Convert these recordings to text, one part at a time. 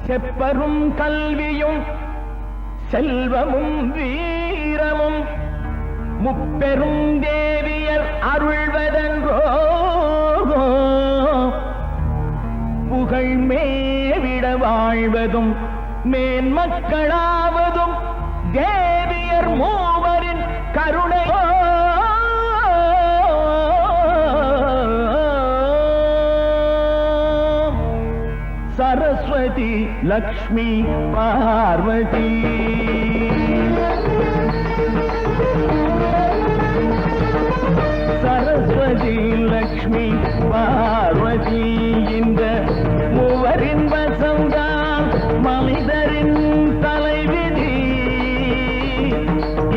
செப்பரும் கல்வியும் செல்வமும் வீரமும் முப்பெரும் தேவியர் அருள்வதென்றோ புகழ் மேவிட வாழ்வதும் மேன்மக்களாவதும் தேவியர் மூவரின் கருணை. சரஸ்வதி லக்ஷ்மி பார்வதி சரஸ்வதி லக்ஷ்மி பார்வதி இந்த மூவரின் வசம்தான் மனிதரின் தலைவிதி.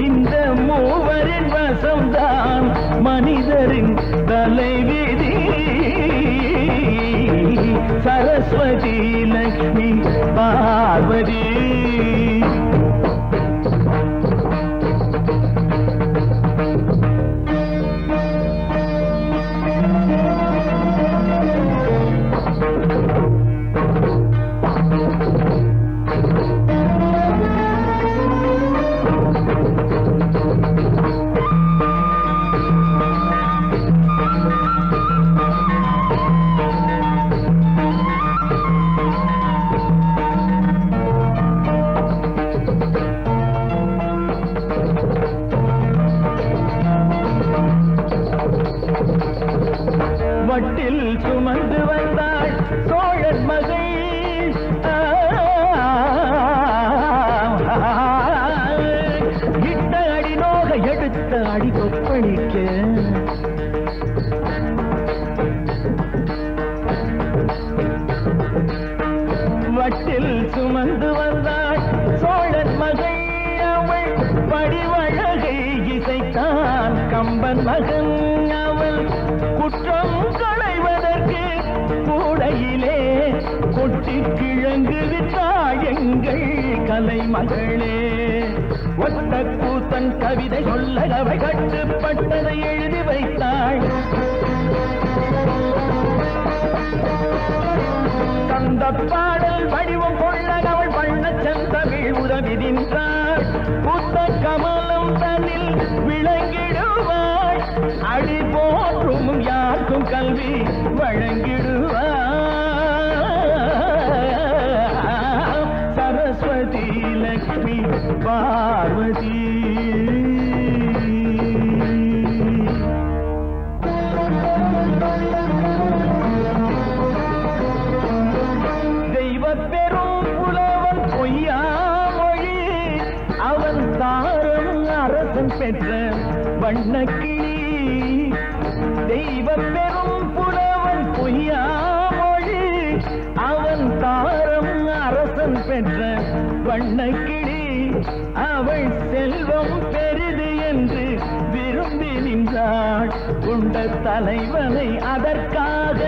இந்த மூவரின் வசம்தான் மனிதரின் தலைவிதி. சரஸ்வதி லக்ஷ்மி பார்வதி வட்டில் சுமந்து வந்தாள் சோழன் மகள். இட்ட அடி நோக எடுத்த அடி கொப்பளிக்க வட்டில் சுமந்து வந்தாள் சோழன் மகள். அவள் படிவழகை இசைத்தான் கம்பன் மகன். அவள் குற்றம் களைவதற்கு கூடையிலே கொட்டி கிழங்கு விட்டாள் எங்கள் கலைமகளே. ஒத்த கூத்தன் கவிதை சொல்ல அவை கட்டுப்பட்டதை எழுதி வைத்தாள். கந்த பாடல் வடிவம் கொள்ள அவள் வண்ண செந்தமிழ் உதவி நின்றாள். புத்த கமலம் தன்னில் விளங்கிடுவாள். அடி போற்றும் யாருக்கும் கல்வி வழங்கிடுவாள். சரஸ்வதி லக்ஷ்மி பார்வதி தெய்வ பெரும் புலவன் பொய்யாமொழி. அவன் தாரம் அரசன் பெற்ற வண்ணக்கிளி. தெய்வ பெரும் புலவன் பொய்யாமொழி. அவன் தாரம் அரசன் பெற்ற வண்ணக்கிளி. அவள் செல்வம் பெரிது என்று விரும்பி நின்றாள். உண்ட தலைவனை அதற்காக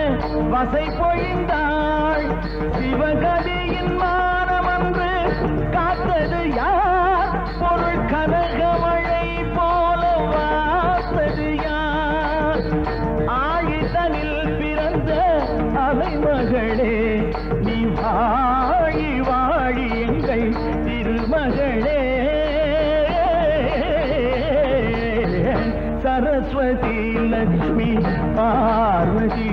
வசை பொழிந்தாள். சிவகதியின் மானமன்று காத்தது யார்? பொருள் கனகமழை போல வார்த்தது யார்? ஆழிதனில் பிறந்த அலைமகளே, நீ வாழி வாழி எங்கள் திருமகளே. சரஸ்வதி லக்ஷ்மி பார்வதி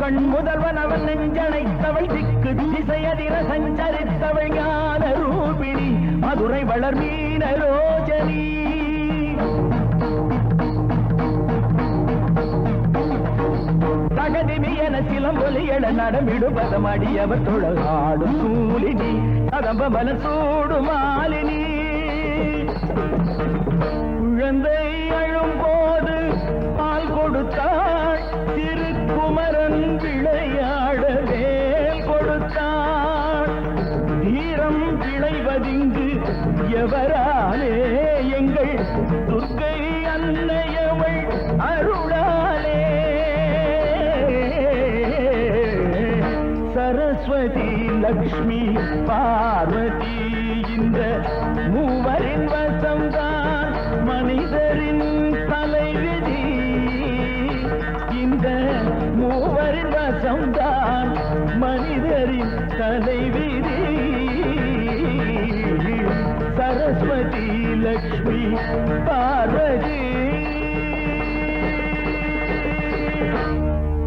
கண் முதல்வன் அவன் நெஞ்சனைத்தவள். திக்கு திசையதிர சஞ்சரித்தவள் ஞான ரூபிணி. மதுரை வளர் மீனரோஜனி. தகதிமியன சிலம்பொலியட நடமிடுபதம் அடியவர் தொழாடும் சூலினி. கதம்ப மன சூடு மாலினி. குழந்தை அழும் போது பால் கொடுத்தாள். திருக்குமரன் விளையாட வேல் கொடுத்தாள். தீரம் விளைவதிங்கு எவராலே? எங்கள் துர்க்கை அன்னை லக்ஷ்மி பார்வதி இந்த மூவரின் வசம்தான் மனிதரின் தலைவிதி. இந்த மூவரின் வசம்தான் மனிதரின் தலைவிதி. சரஸ்வதி லக்ஷ்மி பார்வதி